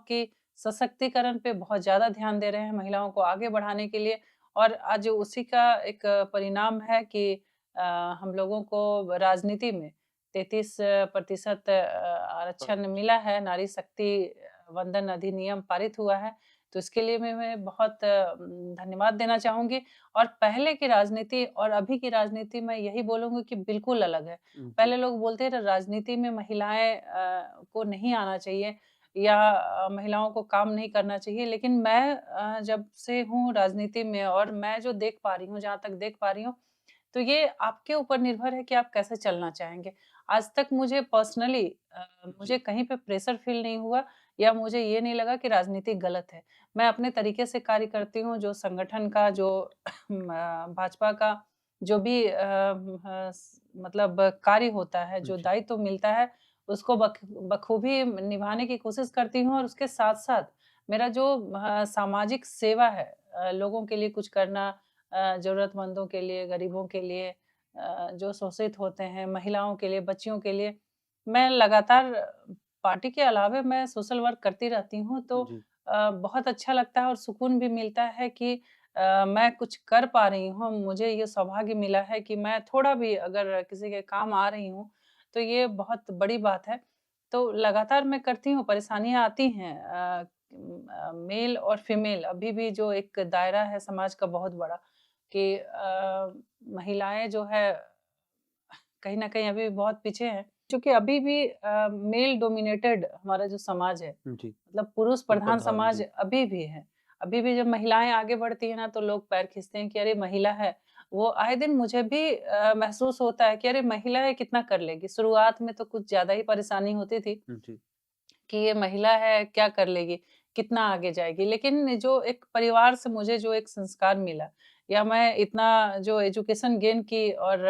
की सशक्तिकरण पे बहुत ज़्यादा ध्यान दे रहे हैं, महिलाओं को आगे बढ़ाने के लिए और आज उसी का एक परिणाम है कि अ, हम लोगों को राजनीति में 33% आरक्षण मिला है, नारी शक्ति वंदन अधिनियम पारित हुआ है। तो इसके लिए मैं बहुत धन्यवाद देना चाहूँगी और पहले की राजनीति और अभी की राजनीति मैं यही बोलूँगी कि बिल्कुल अलग है। जी। पहले लोग बोलते थे राजनीति में महिलाएँ को नहीं आना चाहिए या महिलाओं को काम नहीं करना चाहिए। लेकिन मैं जब से हूँ राजनीति में और मैं जो देख पा रही हूँ, जहाँ तक देख पा रही हूँ, तो ये आपके ऊपर निर्भर है कि आप कैसे चलना चाहेंगे। आज तक मुझे पर्सनली मुझे जी। कहीं पे प्रेशर फ़ील नहीं हुआ या मुझे ये नहीं लगा कि राजनीति गलत है। मैं अपने तरीके से कार्य करती हूँ, जो संगठन का जो भाजपा का जो भी मतलब कार्य होता है, जो जी। दायित्व मिलता है, उसको बखूबी निभाने की कोशिश करती हूँ और उसके साथ-साथ मेरा जो सामाजिक सेवा है, लोगों के लिए कुछ करना, ज़रूरतमंदों के लिए, गरीबों के लिए, जो शोषित होते हैं, महिलाओं के लिए, बच्चियों के लिए, मैं लगातार पार्टी के अलावे मैं सोशल वर्क करती रहती हूँ, तो जी। बहुत अच्छा लगता है और सुकून भी मिलता है कि मैं कुछ कर पा रही हूँ। मुझे ये सौभाग्य मिला है कि मैं थोड़ा भी अगर किसी के काम आ रही हूँ, तो ये बहुत बड़ी बात है। तो लगातार मैं करती हूँ, परेशानियाँ आती हैं मेल और फीमेल अभी भी जो एक दायरा है समाज का बहुत बड़ा, कि महिलाएं जो है कहीं ना कहीं अभी भी बहुत पीछे हैं, क्योंकि अभी भी मेल डोमिनेटेड हमारा जो समाज है, जी, मतलब पुरुष पुरुष प्रधान प्रधान, समाज जी। अभी भी है। अभी भी जब महिलाएं आगे बढ़ती है ना, तो लोग पैर खींचते हैं कि अरे महिला है। वो आए दिन मुझे भी महसूस होता है कि अरे महिला है, कितना कर लेगी। शुरुआत में तो कुछ ज्यादा ही परेशानी होती थी जी, कि ये महिला है, क्या कर लेगी, कितना आगे जाएगी। लेकिन जो एक परिवार से मुझे जो एक संस्कार मिला, या मैं इतना जो एजुकेशन गेन की, और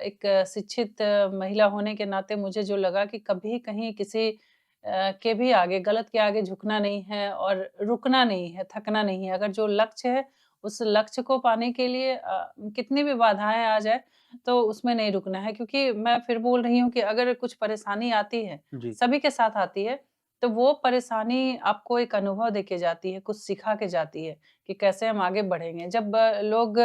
एक शिक्षित महिला होने के नाते मुझे जो लगा कि कभी कहीं किसी के भी आगे, गलत के आगे झुकना नहीं है और रुकना नहीं है, थकना नहीं है। अगर जो लक्ष्य है, उस लक्ष्य को पाने के लिए कितनी भी बाधाएं आ जाए, तो उसमें नहीं रुकना है। क्योंकि मैं फिर बोल रही हूँ कि अगर कुछ परेशानी आती है, जी, सभी के साथ आती है, तो वो परेशानी आपको एक अनुभव देके जाती है, कुछ सिखा के जाती है कि कैसे हम आगे बढ़ेंगे। जब लोग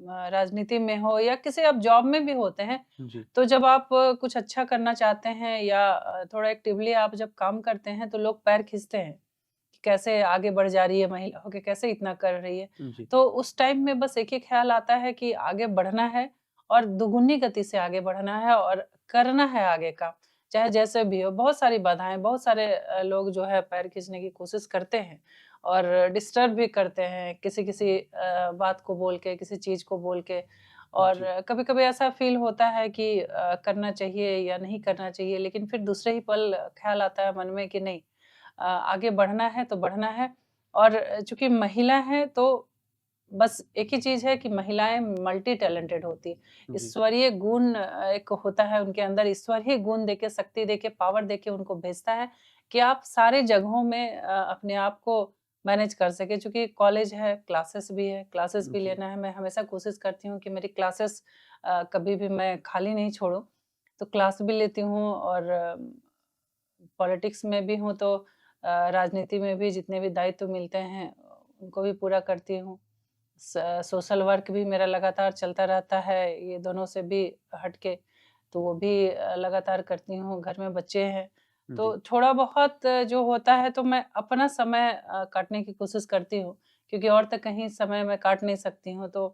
राजनीति में हो या किसी आप जॉब में भी होते हैं, जी, तो जब आप कुछ अच्छा करना चाहते हैं या थोड़ा एक्टिवली आप जब काम करते हैं, तो लोग पैर खींचते हैं कि कैसे आगे बढ़ जा रही है महिला होके, कैसे इतना कर रही है। जी, तो उस टाइम में बस एक ही ख्याल आता है कि आगे बढ़ना है, और दुगुनी गति से आगे बढ़ना है और करना है आगे का, चाहे जैसे भी हो। बहुत सारी बाधाएँ, बहुत सारे लोग जो है पैर खींचने की कोशिश करते हैं और डिस्टर्ब भी करते हैं किसी-किसी बात को बोल के, किसी चीज़ को बोल के। और जी, कभी-कभी ऐसा फ़ील होता है कि करना चाहिए या नहीं करना चाहिए, लेकिन फिर दूसरे ही पल ख़्याल आता है मन में कि नहीं, आगे बढ़ना है तो बढ़ना है। और चूँकि महिला है, तो बस एक ही चीज़ है कि महिलाएँ मल्टी टैलेंटेड होती हैं। जी, ईश्वरीय गुण एक होता है उनके अंदर, ईश्वर ही गुण देके, शक्ति देके, पावर देके उनको भेजता है कि आप सारे जगहों में अपने आप को मैनेज कर सकें। चूँकि कॉलेज है, क्लासेस भी है, क्लासेस भी जी, लेना है। मैं हमेशा कोशिश करती हूँ कि मेरी क्लासेस कभी भी मैं खाली नहीं छोड़ूँ। तो क्लास भी लेती हूँ, और पॉलिटिक्स में भी हूँ, तो राजनीति में भी जितने भी दायित्व मिलते हैं, उनको भी पूरा करती हूँ। सोशल वर्क भी मेरा लगातार चलता रहता है, ये दोनों से भी हट के, तो वो भी लगातार करती हूँ। घर में बच्चे हैं, जी, तो थोड़ा बहुत जो होता है, तो मैं अपना समय काटने की कोशिश करती हूँ, क्योंकि और तो कहीं समय मैं काट नहीं सकती हूँ। तो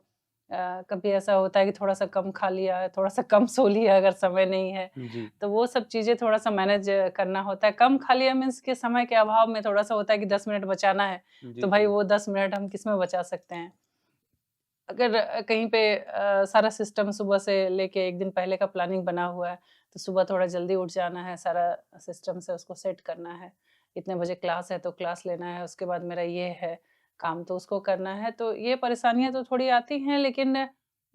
कभी ऐसा होता है कि थोड़ा-सा कम खा लिया, थोड़ा-सा कम सो लिया अगर समय नहीं है, जी, तो वो सब चीज़ें थोड़ा-सा मैनेज करना होता है। कम खा लिया मीन्स कि समय के अभाव में थोड़ा-सा होता है कि 10 मिनट बचाना है, जी, तो भाई जी, वो 10 मिनट हम किसमें बचा सकते हैं। अगर कहीं पे सारा सिस्टम सुबह से लेके 1 दिन पहले का प्लानिंग बना हुआ है, तो सुबह थोड़ा जल्दी उठ जाना है, सारा सिस्टम से उसको सेट करना है। इतने बजे क्लास है तो क्लास लेना है, उसके बाद मेरा ये है काम, तो उसको करना है। तो ये परेशानियाँ तो थोड़ी आती हैं, लेकिन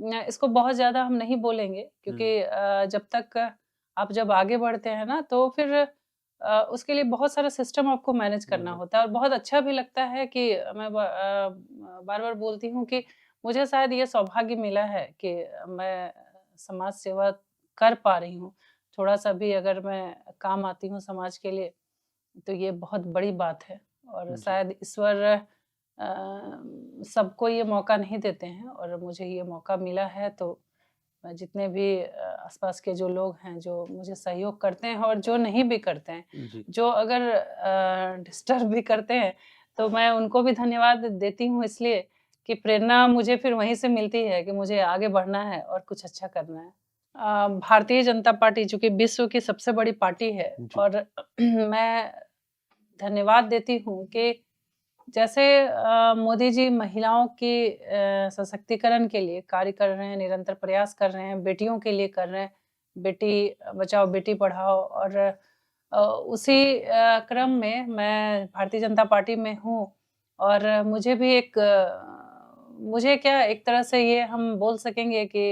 इसको बहुत ज़्यादा हम नहीं बोलेंगे, हुँ, क्योंकि जब तक आप जब आगे बढ़ते हैं ना, तो फिर उसके लिए बहुत सारा सिस्टम आपको मैनेज करना मैंने होता है, और बहुत अच्छा भी लगता है कि मैं बार-बार बोलती हूँ कि मुझे शायद ये सौभाग्य मिला है कि मैं समाज सेवा कर पा रही हूँ। थोड़ा-सा भी अगर मैं काम आती हूँ समाज के लिए, तो ये बहुत बड़ी बात है, और जी, शायद ईश्वर सबको ये मौका नहीं देते हैं, और मुझे ये मौका मिला है। तो जितने भी आस-पास के जो लोग हैं, जो मुझे सहयोग करते हैं और जो नहीं भी करते हैं, जी, जो अगर डिस्टर्ब भी करते हैं, तो मैं उनको भी धन्यवाद देती हूँ, इसलिए कि प्रेरणा मुझे फिर वहीं से मिलती है कि मुझे आगे बढ़ना है और कुछ अच्छा करना है। भारतीय जनता पार्टी चूँकि विश्व की सबसे बड़ी पार्टी है, जी, और मैं धन्यवाद देती हूँ कि जैसे मोदी जी महिलाओं के सशक्तिकरण के लिए कार्य कर रहे हैं, निरंतर प्रयास कर रहे हैं, बेटियों के लिए कर रहे हैं, बेटी बचाओ, बेटी पढ़ाओ, और उसी क्रम में मैं भारतीय जनता पार्टी में हूँ, और मुझे भी एक मुझे क्या एक तरह से ये हम बोल सकेंगे कि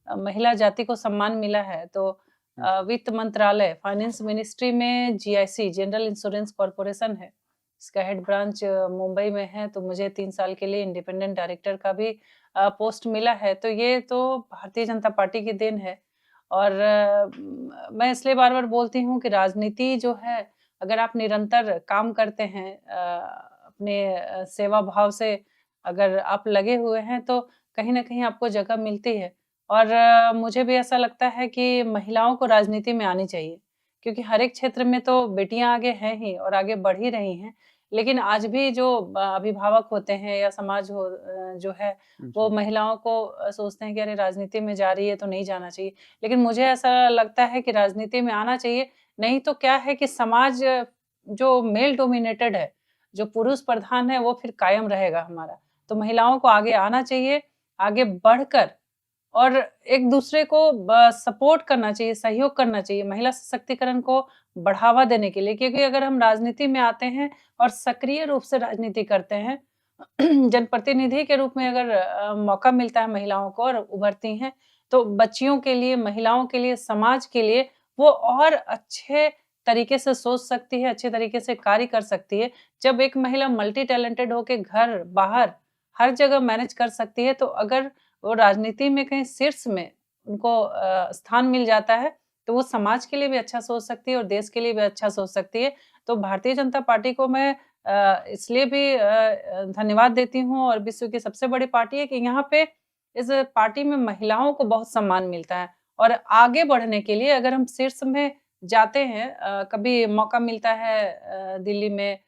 महिला जाति को सम्मान मिला है। तो जी, वित्त मंत्रालय, फाइनेंस मिनिस्ट्री में जीआईसी, जनरल इंश्योरेंस कॉर्पोरेशन है। इसका हेड ब्रांच मुंबई में है, तो मुझे 3 साल के लिए इंडिपेंडेंट डायरेक्टर का भी पोस्ट मिला है। तो ये तो भारतीय जनता पार्टी की देन है, और मैं इसलिए बार-बार बोलती हूँ कि राजनीति जो है, अगर आप निरंतर काम करते हैं, अपने सेवा भाव से अगर आप लगे हुए हैं, तो कहीं न कहीं आपको जगह मिलती है। और मुझे भी ऐसा लगता है कि महिलाओं को राजनीति में आनी चाहिए, क्योंकि हर एक क्षेत्र में तो बेटियाँ आगे हैं ही और आगे बढ़ ही रही हैं। लेकिन आज भी जो अभिभावक होते हैं या समाज जो है वो जी, महिलाओं को सोचते हैं कि अरे राजनीति में जा रही है तो नहीं जाना चाहिए। लेकिन मुझे ऐसा लगता है कि राजनीति में आना चाहिए, नहीं तो क्या है कि समाज जो मेल डोमिनेटेड है, जो पुरुष प्रधान है वो फिर कायम रहेगा हमारा। तो महिलाओं को आगे आना चाहिए, आगे बढ़कर और एक-दूसरे को सपोर्ट करना चाहिए, सहयोग करना चाहिए, महिला सशक्तिकरण को बढ़ावा देने के लिए। क्योंकि अगर हम राजनीति में आते हैं और सक्रिय रूप से राजनीति करते हैं, जनप्रतिनिधि के रूप में अगर मौका मिलता है महिलाओं को और उभरती हैं, तो बच्चियों के लिए, महिलाओं के लिए, समाज के लिए वो और अच्छे तरीके से सोच सकती है, अच्छे तरीके से कार्य कर सकती है। जब एक महिला मल्टी टैलेंटेड होके घर, बाहर हर जगह मैनेज कर सकती है, तो अगर वो राजनीति में कहीं शीर्ष में उनको स्थान मिल जाता है, तो वो समाज के लिए भी अच्छा सोच सकती है और देश के लिए भी अच्छा सोच सकती है। तो भारतीय जनता पार्टी को मैं इसलिए भी धन्यवाद देती हूँ और विश्व की सबसे बड़ी पार्टी है कि यहाँ पे इस पार्टी में महिलाओं को बहुत सम्मान मिलता है और आगे बढ़ने के लिए अगर हम शीर्ष में जाते हैं कभी मौका मिलता है दिल्ली में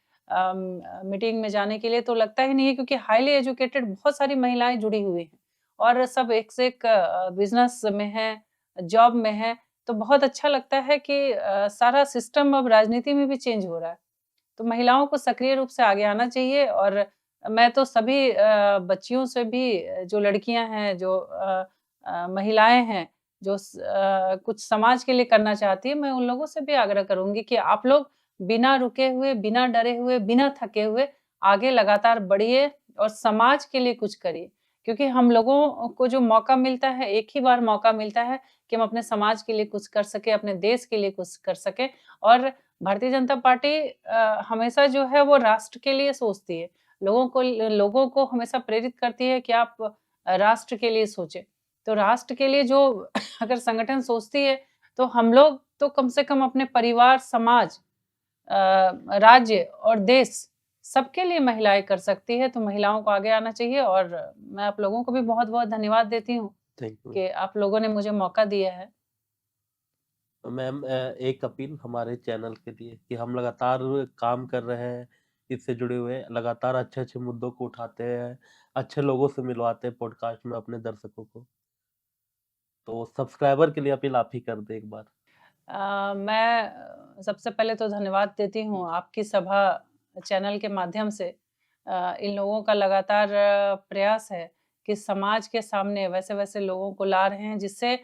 मीटिंग में जाने के लिए तो लगता ही नहीं है क्योंकि हाईली एजुकेटेड बहुत सारी महिलाएँ जुड़ी हुई हैं। और सब एक से एक बिज़नेस में हैं, जॉब में हैं, तो बहुत अच्छा लगता है कि सारा सिस्टम अब राजनीति में भी चेंज हो रहा है। तो महिलाओं को सक्रिय रूप से आगे आना चाहिए और मैं तो सभी बच्चियों से भी जो लड़कियाँ हैं, जो महिलाएँ हैं, जो कुछ समाज के लिए करना चाहती हैं, मैं उन लोगों से भी आग्रह करूँगी कि आप लोग बिना रुके हुए, बिना डरे हुए, बिना थके हुए आगे लगातार बढ़िए और समाज के लिए कुछ करिए। क्योंकि हम लोगों को जो मौका मिलता है, एक ही बार मौका मिलता है कि हम अपने समाज के लिए कुछ कर सकें, अपने देश के लिए कुछ कर सकें और भारतीय जनता पार्टी हमेशा जो है वो राष्ट्र के लिए सोचती है। लोगों को हमेशा प्रेरित करती है कि आप राष्ट्र के लिए सोचें। तो राष्ट्र के लिए जो अगर संगठन सोचती है, तो हम लोग तो कम से कम अपने परिवार, समाज राज्य और देश सबके लिए महिलाएँ कर सकती है, तो महिलाओं को आगे आना चाहिए और मैं आप लोगों को भी बहुत-बहुत धन्यवाद देती हूँ थैंक यू। कि आप लोगों ने मुझे मौका दिया है। मैम एक अपील हमारे चैनल के लिए कि हम लगातार काम कर रहे हैं, इससे जुड़े हुए लगातार अच्छे-अच्छे मुद्दों को उठाते हैं, अच्छे लोगों से मिलवाते हैं पॉडकास्ट में अपने दर्शकों को। तो सब्सक्राइबर के लिए अपील आप ही कर दें एक बार। मैं सबसे पहले तो धन्यवाद देती हूँ आपकी सभा चैनल के माध्यम से इन लोगों का लगातार प्रयास है कि समाज के सामने वैसे-वैसे लोगों को ला रहे हैं जिससे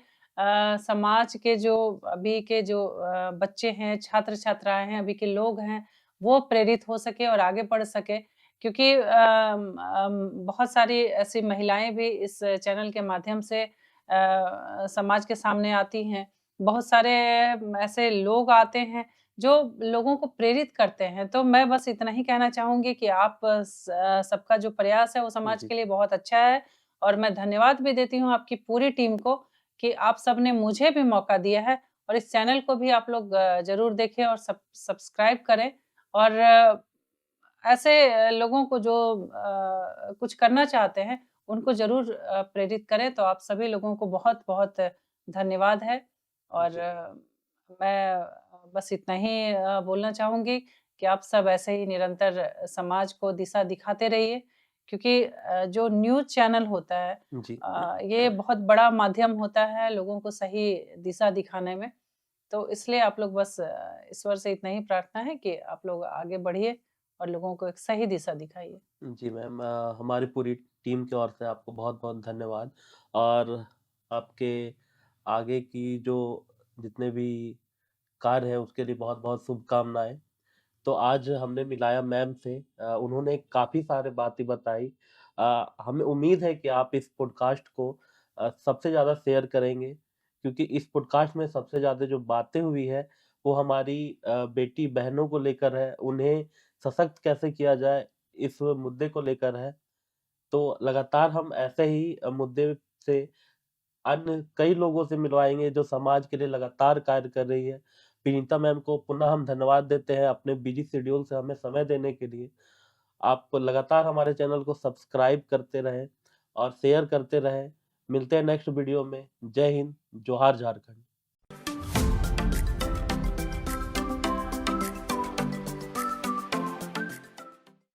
समाज के जो अभी के जो बच्चे हैं, छात्र-छात्राएँ हैं, अभी के लोग हैं, वो प्रेरित हो सके और आगे बढ़ सके। क्योंकि बहुत सारी ऐसी महिलाएँ भी इस चैनल के माध्यम से समाज के सामने आती हैं। बहुत सारे ऐसे लोग आते हैं जो लोगों को प्रेरित करते हैं। तो मैं बस इतना ही कहना चाहूँगी कि आप सबका जो प्रयास है वो समाज जी, के लिए बहुत अच्छा है और मैं धन्यवाद भी देती हूँ आपकी पूरी टीम को कि आप सबने मुझे भी मौका दिया है और इस चैनल को भी आप लोग ज़रूर देखें और सब्सक्राइब करें और ऐसे लोगों को जो कुछ करना चाहते हैं, उनको ज़रूर प्रेरित करें। तो आप सभी लोगों को बहुत-बहुत धन्यवाद है और जी, मैं बस इतना ही बोलना चाहूँगी कि आप सब ऐसे ही निरंतर समाज को दिशा दिखाते रहिए क्योंकि जो न्यूज़ चैनल होता है जी। ये बहुत बड़ा माध्यम होता है लोगों को सही दिशा दिखाने में। तो इसलिए आप लोग बस ईश्वर से इतना ही प्रार्थना है कि आप लोग आगे बढ़िए और लोगों को एक सही दिशा दिखाइए। जी मैम हमारी पूरी टीम की ओर से आपको बहुत-बहुत धन्यवाद और आपके आगे की जो जितने भी कार्य हैं उसके लिए बहुत-बहुत शुभकामनाएँ। तो आज हमने मिलाया मैम से उन्होंने काफ़ी सारे बातें बताई। हमें उम्मीद है कि आप इस पॉडकास्ट को सबसे ज़्यादा शेयर करेंगे क्योंकि इस पॉडकास्ट में सबसे ज़्यादा जो बातें हुई है वो हमारी बेटी बहनों को लेकर है, उन्हें सशक्त कैसे किया जाए इस मुद्दे को लेकर है। तो लगातार हम ऐसे ही मुद्दे से अन्य कई लोगों से मिलवाएँगे जो समाज के लिए लगातार कार्य कर रही है। विनीता मैम को पुनः हम धन्यवाद देते हैं अपने बिज़ी शेड्यूल से हमें समय देने के लिए। आप लगातार हमारे चैनल को सब्सक्राइब करते रहें और शेयर करते रहें। मिलते हैं नेक्स्ट वीडियो में। जय हिंद, जोहार झारखंड।